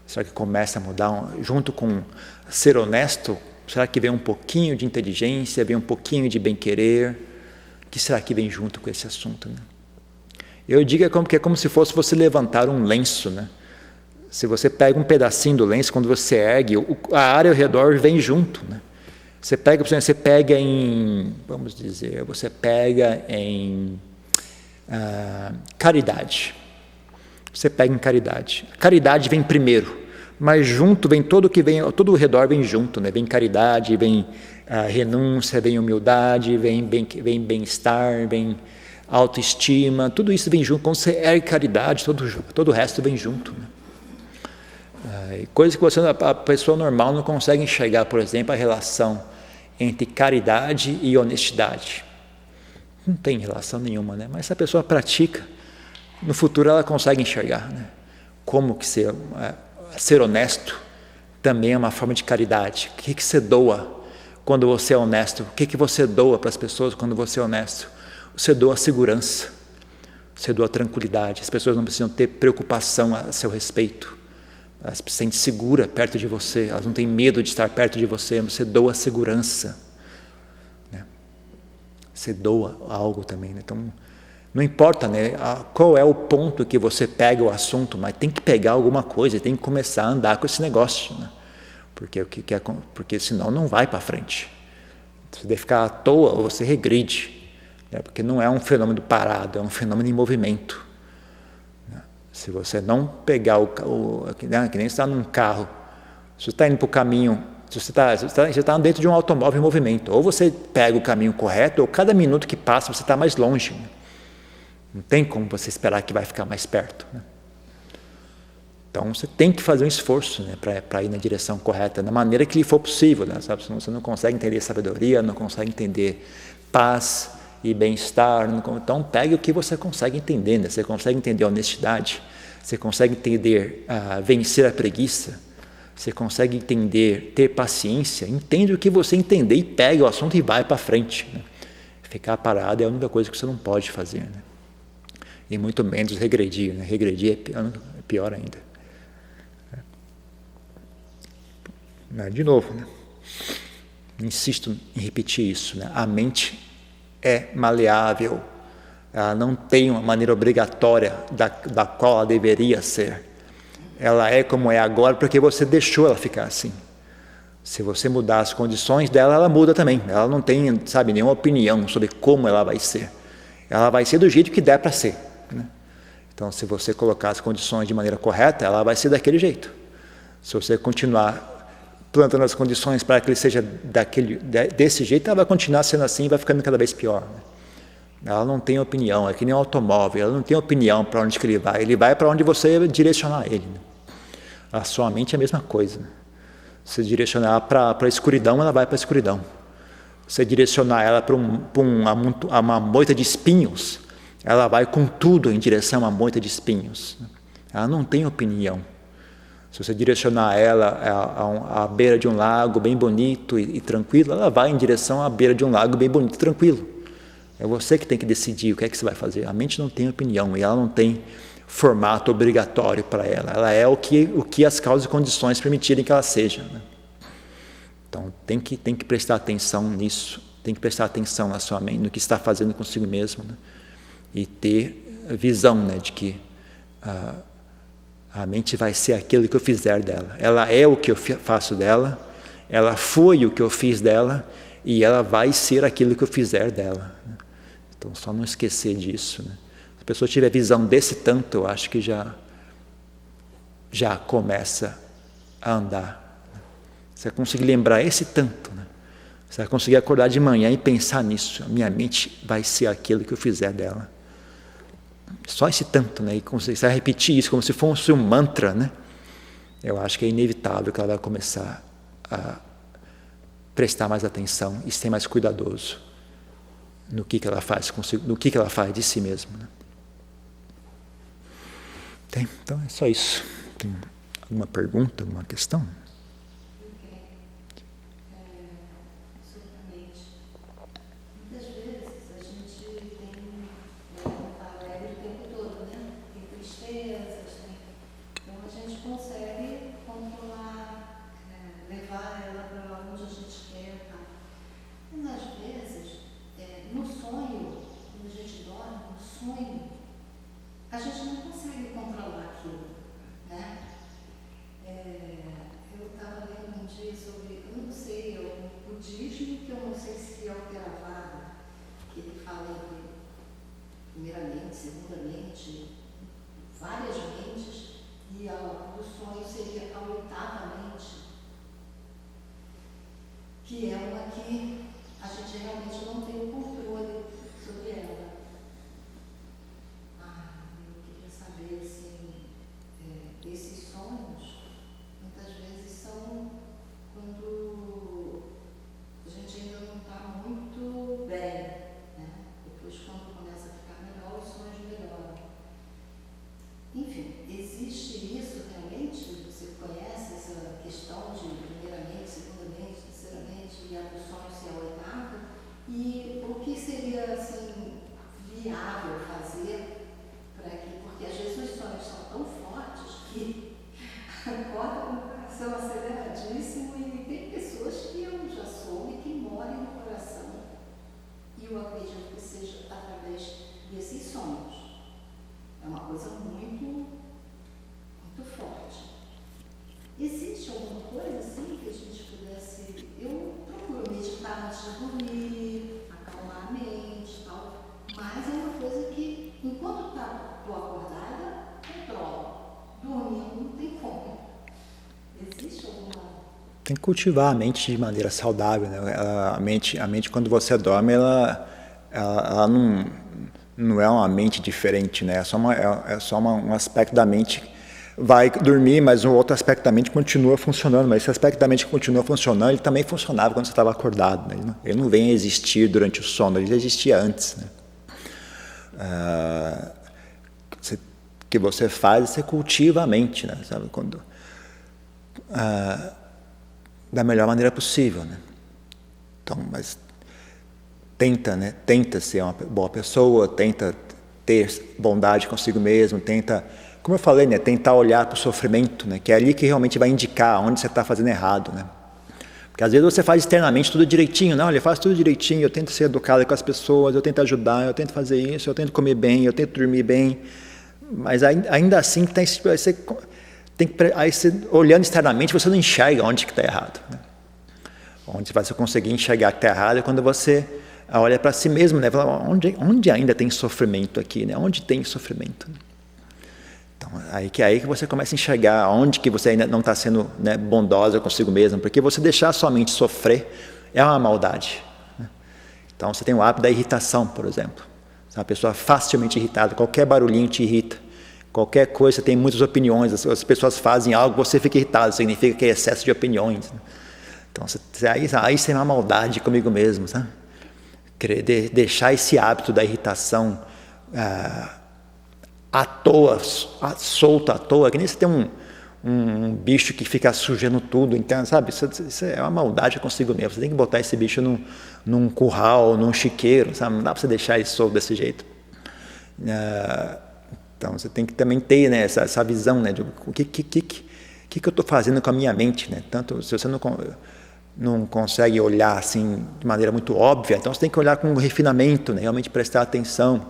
A: Será que começa a mudar, junto com ser honesto, será que vem um pouquinho de inteligência, vem um pouquinho de bem-querer? O que será que vem junto com esse assunto, né? Eu digo que é como se fosse você levantar um lenço, né? Se você pega um pedacinho do lenço, quando você ergue, a área ao redor vem junto, né? Você pega em, vamos dizer, você pega em caridade. Você pega em caridade. A caridade vem primeiro, mas junto vem todo o redor vem junto, né? Vem caridade, vem renúncia, vem humildade, vem bem-estar, vem autoestima, tudo isso vem junto. Quando você ergue caridade, todo o resto vem junto, né? Coisa que a pessoa normal não consegue enxergar, por exemplo, a relação entre caridade e honestidade. Não tem relação nenhuma, né? Mas se a pessoa pratica, no futuro ela consegue enxergar, né? Como que ser honesto também é uma forma de caridade. O que você doa quando você é honesto? O que você doa para as pessoas quando você é honesto? Você doa segurança, você doa tranquilidade. As pessoas não precisam ter preocupação a seu respeito. Elas se sentem seguras perto de você, elas não têm medo de estar perto de você, você doa segurança, né? Você doa algo também, né? Então, não importa, né, qual é o ponto que você pega o assunto, mas tem que pegar alguma coisa, tem que começar a andar com esse negócio, né? Porque senão não vai para frente. Se você ficar à toa, você regride, né? Porque não é um fenômeno parado, é um fenômeno em movimento. Se você não pegar que nem você está num carro, se você está indo para o caminho, se você está dentro de um automóvel em movimento, ou você pega o caminho correto, ou cada minuto que passa você está mais longe, né? Não tem como você esperar que vai ficar mais perto, né? Então você tem que fazer um esforço, né, para ir na direção correta, da maneira que lhe for possível, né, sabe? Senão você não consegue entender sabedoria, não consegue entender paz e bem-estar. Então pegue o que você consegue entender, né? Você consegue entender a honestidade, você consegue entender vencer a preguiça, você consegue entender, ter paciência, entende o que você entender e pega o assunto e vai para frente, né? Ficar parado é a única coisa que você não pode fazer, né? E muito menos regredir, né? Regredir é pior ainda. De novo, né? Insisto em repetir isso, né? A mente é maleável, ela não tem uma maneira obrigatória da qual ela deveria ser. Ela é como é agora porque você deixou ela ficar assim. Se você mudar as condições dela, ela muda também. Ela não tem, sabe, nenhuma opinião sobre como ela vai ser. Ela vai ser do jeito que der para ser, né? Então, se você colocar as condições de maneira correta, ela vai ser daquele jeito. Se você continuar plantando as condições para que ele seja desse jeito, ela vai continuar sendo assim e vai ficando cada vez pior, né? Ela não tem opinião, é que nem um automóvel, ela não tem opinião para onde que ele vai para onde você direcionar ele, né? A sua mente é a mesma coisa, né? Se direcionar para a escuridão, ela vai para a escuridão. Se direcionar ela para uma moita de espinhos, ela vai com tudo em direção à moita de espinhos. Ela não tem opinião. Se você direcionar ela à beira de um lago bem bonito e tranquilo, ela vai em direção à beira de um lago bem bonito e tranquilo. É você que tem que decidir o que é que você vai fazer. A mente não tem opinião e ela não tem formato obrigatório para ela. Ela é o que as causas e condições permitirem que ela seja, né? Então tem que prestar atenção nisso, tem que prestar atenção na sua mente, no que está fazendo consigo mesmo, né? E ter visão, né, de que a mente vai ser aquilo que eu fizer dela. Ela é o que eu faço dela, ela foi o que eu fiz dela e ela vai ser aquilo que eu fizer dela, né? Então só não esquecer disso, né? Se a pessoa tiver visão desse tanto, eu acho que já começa a andar. Você vai conseguir lembrar esse tanto, né? Você vai conseguir acordar de manhã e pensar nisso. A minha mente vai ser aquilo que eu fizer dela. Só esse tanto, né? E você vai repetir isso como se fosse um mantra, né? Eu acho que é inevitável que ela vai começar a prestar mais atenção e ser mais cuidadoso no que ela faz consigo, no que ela faz de si mesma, né? Então é só isso. Tem alguma pergunta, alguma questão?
B: A gente não consegue controlar aquilo, né? segunda mente, várias mentes, e o sonho seria a oitava mente, que é uma que a gente realmente não tem o controle sobre ela. Eu queria saber, assim, esses sonhos, muitas vezes são quando a gente ainda não está muito bem, né? Depois, quando começa a ficar melhor, os sonhos melhoram. Enfim, existe isso realmente? Você conhece essa questão de primeiramente, segundamente, terceiramente, e a do sonho ser a oitava? E o que seria, assim, viável fazer para que, porque às vezes os sonhos são tão fortes que acorda com o coração aceleradíssimo, e tem pessoas que eu já soube que morrem no coração, e eu acredito que seja através desses sonhos. É uma coisa muito, muito forte. Existe alguma coisa assim que a gente pudesse... Eu procuro meditar antes de dormir, acalmar a mente e tal, mas é uma coisa que, enquanto estou acordada, controlo. Dormindo não tem como. Existe alguma...
A: Tem que cultivar a mente de maneira saudável, né? A mente quando você dorme, ela não é uma mente diferente, né? É só um aspecto da mente vai dormir, mas um outro aspecto da mente continua funcionando. Mas esse aspecto da mente que continua funcionando, ele também funcionava quando você estava acordado, né? Ele não vem a existir durante o sono, ele já existia antes, né? O que você faz, você cultiva a mente, né? Sabe? Da melhor maneira possível, né? Então, mas tenta ser uma boa pessoa, tenta ter bondade consigo mesmo, tenta, como eu falei, né, tentar olhar para o sofrimento, né, que é ali que realmente vai indicar onde você está fazendo errado, né? Porque às vezes você faz externamente tudo direitinho, não, eu faço tudo direitinho, eu tento ser educado com as pessoas, eu tento ajudar, eu tento fazer isso, eu tento comer bem, eu tento dormir bem, mas ainda assim aí você, olhando externamente, você não enxerga onde que está errado, né? Onde você conseguir enxergar que está errado é quando você olha para si mesmo, né? Fala, onde ainda tem sofrimento aqui, né? Onde tem sofrimento? Então, aí que você começa a enxergar onde que você ainda não está sendo, né, bondosa consigo mesmo, porque você deixar sua mente sofrer é uma maldade, né? Então, você tem o hábito da irritação, por exemplo. Você é uma pessoa facilmente irritada, qualquer barulhinho te irrita, qualquer coisa, você tem muitas opiniões, as pessoas fazem algo, você fica irritado, significa que é excesso de opiniões, né? Então, aí você é uma maldade comigo mesmo, sabe? Querer deixar esse hábito da irritação à toa, solto à toa, que nem você tem um bicho que fica sujando tudo, então, sabe? Isso é uma maldade consigo mesmo. Você tem que botar esse bicho num curral, num chiqueiro, sabe? Não dá para você deixar ele solto desse jeito. Então, você tem que também ter, né, essa visão, né, de o que eu estou fazendo com a minha mente, né? Tanto se você não consegue olhar assim de maneira muito óbvia, então você tem que olhar com refinamento, né? Realmente prestar atenção,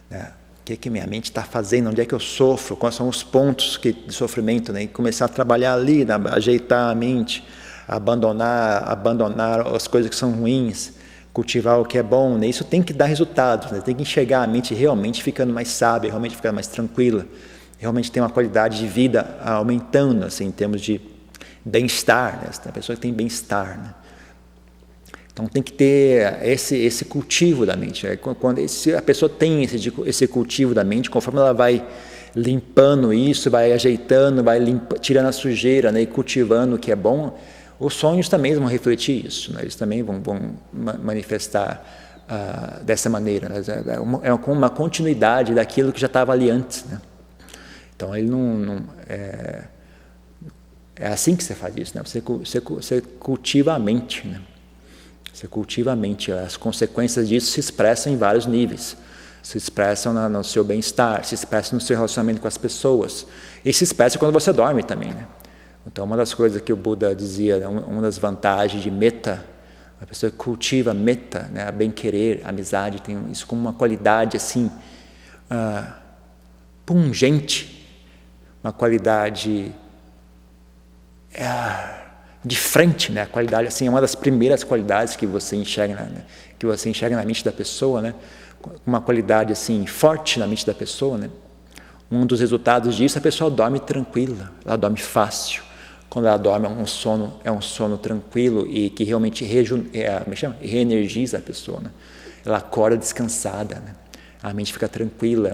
A: né? O que minha mente está fazendo, onde é que eu sofro, quais são os pontos de sofrimento, né? E começar a trabalhar ali, né? Ajeitar a mente, abandonar as coisas que são ruins, cultivar o que é bom, né? Isso tem que dar resultados, né? Tem que enxergar a mente realmente ficando mais sábia, realmente ficando mais tranquila, realmente tem uma qualidade de vida aumentando, assim, em termos de bem-estar, né? A pessoa que tem bem-estar, né? Então tem que ter esse cultivo da mente. Quando a pessoa tem esse cultivo da mente, conforme ela vai limpando isso, vai ajeitando, tirando a sujeira, né, e cultivando o que é bom, os sonhos também vão refletir isso, né? Eles também vão manifestar dessa maneira, né? É uma continuidade daquilo que já estava ali antes, né? Então ele é assim que você faz isso, né? Você cultiva a mente, né? Você cultiva a mente. As consequências disso se expressam em vários níveis. Se expressam no seu bem-estar, se expressam no seu relacionamento com as pessoas. E se expressa quando você dorme também, né? Então, uma das coisas que o Buda dizia, uma das vantagens de metta, a pessoa que cultiva metta, né, a bem-querer, a amizade, tem isso como uma qualidade assim, pungente, uma qualidade de frente, né? A qualidade assim é uma das primeiras qualidades que você enxerga, né? Que você enxerga na mente da pessoa, né? uma qualidade assim forte na mente da pessoa, né? Um dos resultados disso, a pessoa dorme tranquila, ela dorme fácil. Quando ela dorme é um sono tranquilo e que realmente reenergiza a pessoa, né? Ela acorda descansada, né? A mente fica tranquila,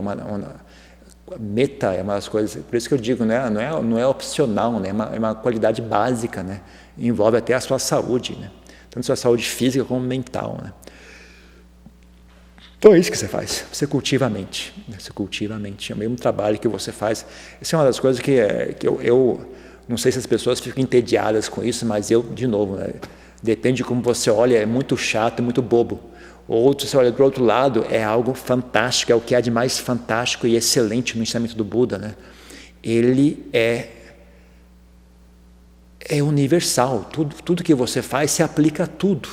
A: meta é uma das coisas, por isso que eu digo, né? Não é opcional, né? É uma qualidade básica, né? Envolve até a sua saúde, né? Tanto a sua saúde física como mental, né? Então é isso que você faz, você cultiva a mente, né? Você cultiva a mente, é o mesmo trabalho que você faz. Essa é uma das coisas que eu não sei se as pessoas ficam entediadas com isso, mas eu, de novo, né? Depende de como você olha, é muito chato, é muito bobo. Ou se você olha do outro lado, é algo fantástico, é o que há de mais fantástico e excelente no ensinamento do Buda, né? Ele é universal, tudo que você faz se aplica a tudo.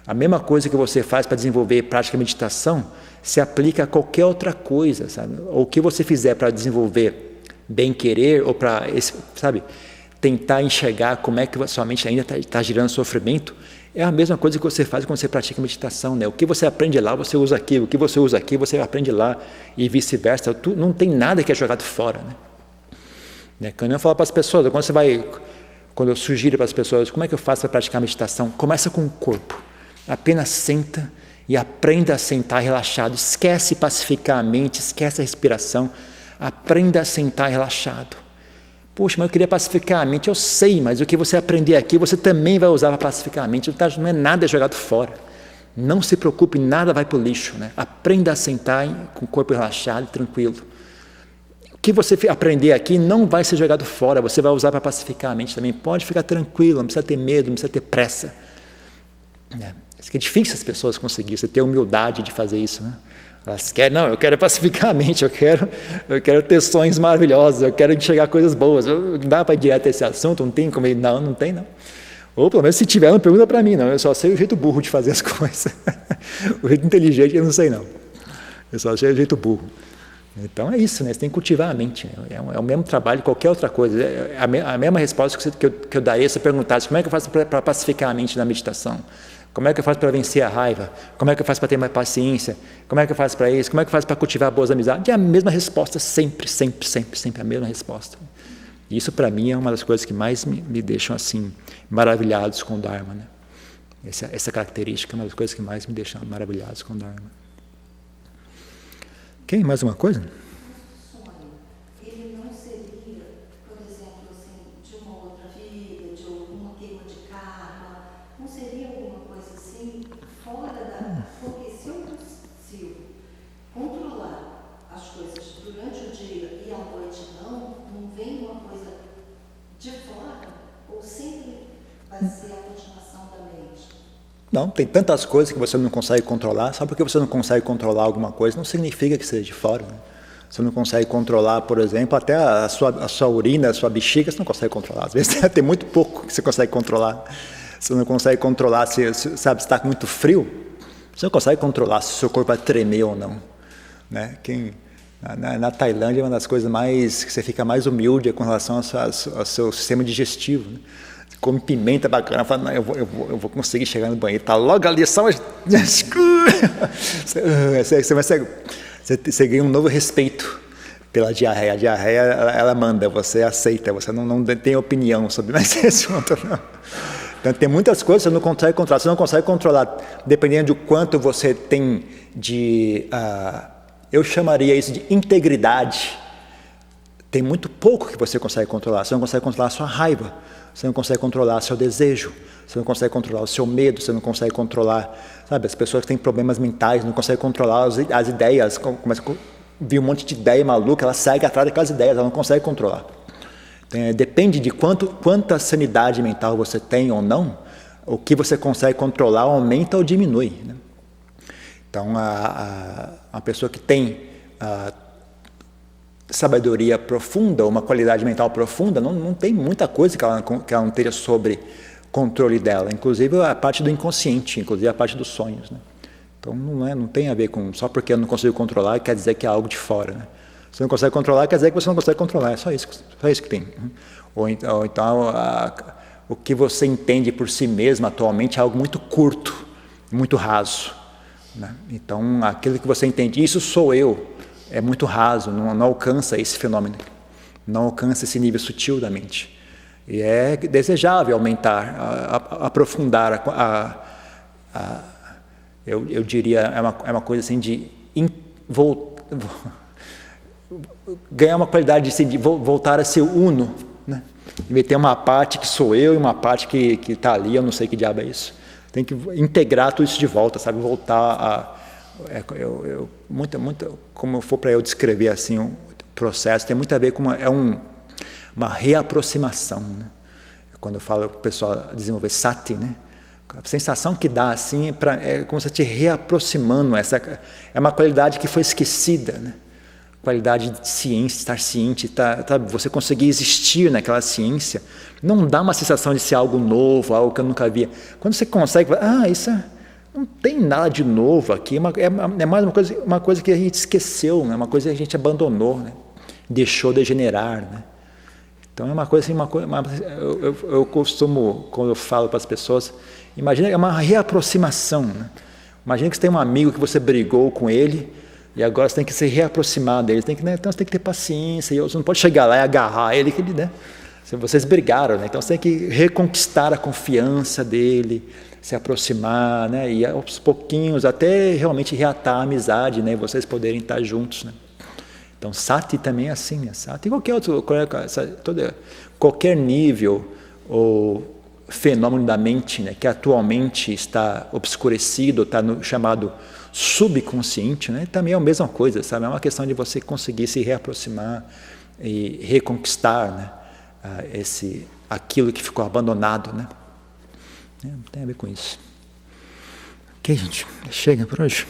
A: A mesma coisa que você faz para desenvolver prática de meditação se aplica a qualquer outra coisa, sabe? Ou o que você fizer para desenvolver bem-querer ou para, sabe, tentar enxergar como é que a sua mente ainda está gerando sofrimento, é a mesma coisa que você faz quando você pratica meditação, né? O que você aprende lá, você usa aqui. O que você usa aqui, você aprende lá. E vice-versa. Não tem nada que é jogado fora, né? Quando eu falo para as pessoas, quando eu sugiro para as pessoas, como é que eu faço para praticar meditação? Começa com o corpo. Apenas senta e aprenda a sentar relaxado. Esquece pacificar a mente, esquece a respiração. Aprenda a sentar relaxado. Poxa, mas eu queria pacificar a mente. Eu sei, mas o que você aprender aqui, você também vai usar para pacificar a mente. Não é nada jogado fora. Não se preocupe, nada vai para o lixo, né? Aprenda a sentar com o corpo relaxado e tranquilo. O que você aprender aqui não vai ser jogado fora. Você vai usar para pacificar a mente também. Pode ficar tranquilo, não precisa ter medo, não precisa ter pressa. Isso que é difícil as pessoas conseguirem, você ter humildade de fazer isso, né? Elas querem, não, eu quero pacificar a mente, eu quero ter sonhos maravilhosos, eu quero enxergar coisas boas. Não dá para ir direto a esse assunto, não tem como... Não tem não. Ou pelo menos se tiver, não pergunta para mim, não. Eu só sei o jeito burro de fazer as coisas. O jeito inteligente eu não sei não. Eu só sei o jeito burro. Então é isso, né? Você tem que cultivar a mente, né? É o mesmo trabalho que qualquer outra coisa. É a mesma resposta que eu daria se eu perguntasse como é que eu faço para pacificar a mente na meditação. Como é que eu faço para vencer a raiva? Como é que eu faço para ter mais paciência? Como é que eu faço para isso? Como é que eu faço para cultivar boas amizades? É a mesma resposta, sempre a mesma resposta. E isso para mim é uma das coisas que mais me deixam assim maravilhados com o Dharma, né? Essa característica é uma das coisas que mais me deixam maravilhados com o Dharma. Ok? Mais uma coisa?
B: Ele não seria, por exemplo, assim, de uma outra vida, de alguma queima de karma, não seria alguma coisa assim, fora da... Porque se eu consigo controlar as coisas durante o dia e à noite não vem uma coisa de fora, ou sempre vai ser a continuação da mente?
A: Não, tem tantas coisas que você não consegue controlar. Só porque você não consegue controlar alguma coisa, não significa que seja de fora, né? Você não consegue controlar, por exemplo, até a sua urina, a sua bexiga, você não consegue controlar. Às vezes tem muito pouco que você consegue controlar. Você não consegue controlar se está muito frio, você não consegue controlar se o seu corpo vai tremer ou não, né? Na Tailândia, uma das coisas mais que você fica mais humilde é com relação ao seu sistema digestivo, né? Você come pimenta bacana, fala, não, eu vou conseguir chegar no banheiro, está logo ali, só você ganha um novo respeito pela diarreia. A diarreia, ela manda, você aceita, você não tem opinião sobre esse assunto, não. Então, tem muitas coisas que você não consegue controlar. Você não consegue controlar, dependendo de quanto você tem de... eu chamaria isso de integridade. Tem muito pouco que você consegue controlar. Você não consegue controlar a sua raiva. Você não consegue controlar o seu desejo. Você não consegue controlar o seu medo. Você não consegue controlar... Sabe, as pessoas que têm problemas mentais não conseguem controlar as ideias. Começa a vir um monte de ideia maluca, ela segue atrás daquelas ideias, ela não consegue controlar. Então, depende de quanta sanidade mental você tem ou não, o que você consegue controlar aumenta ou diminui, né? Então, a pessoa que tem sabedoria profunda, uma qualidade mental profunda, não tem muita coisa que ela não esteja sobre controle dela, inclusive a parte do inconsciente, inclusive a parte dos sonhos, né? Então, não tem a ver com só porque eu não consigo controlar, quer dizer que é algo de fora, né? Você não consegue controlar, quer dizer que você não consegue controlar, é só isso que tem. Ou então o que você entende por si mesmo atualmente é algo muito curto, muito raso, né? Então, aquilo que você entende, isso sou eu, é muito raso, não alcança esse fenômeno, não alcança esse nível sutil da mente. E é desejável aumentar, aprofundar, eu diria, é uma coisa assim de ganhar uma qualidade assim, de voltar a ser uno, né? E ter uma parte que sou eu e uma parte que está ali, eu não sei que diabo é isso. Tem que integrar tudo isso de volta, sabe? Voltar muito, como for para eu descrever assim o processo, tem muito a ver com uma reaproximação, né? Quando eu falo para o pessoal desenvolver sati, né? A sensação que dá assim é como se te reaproximando, é uma qualidade que foi esquecida, né? Qualidade de ciência, estar ciente, você conseguir existir naquela ciência, não dá uma sensação de ser algo novo, algo que eu nunca via. Quando você consegue, isso não tem nada de novo aqui, é mais uma coisa que a gente esqueceu, né? Uma coisa que a gente abandonou, né? Deixou degenerar, né? Então é uma coisa assim, eu costumo, quando eu falo para as pessoas, imagina, é uma reaproximação, né? Imagina que você tem um amigo que você brigou com ele, e agora você tem que se reaproximar dele, então você tem que ter paciência, você não pode chegar lá e agarrar ele, né? Vocês brigaram, né? Então você tem que reconquistar a confiança dele, se aproximar, né? E aos pouquinhos, até realmente reatar a amizade, né? E vocês poderem estar juntos, né? Então sati também é assim, né? Sati, qualquer nível ou fenômeno da mente, né, que atualmente está obscurecido, está no chamado subconsciente, né, também é a mesma coisa, sabe? É uma questão de você conseguir se reaproximar e reconquistar, né, aquilo que ficou abandonado, né? Tem a ver com isso. Ok, gente? Chega por hoje.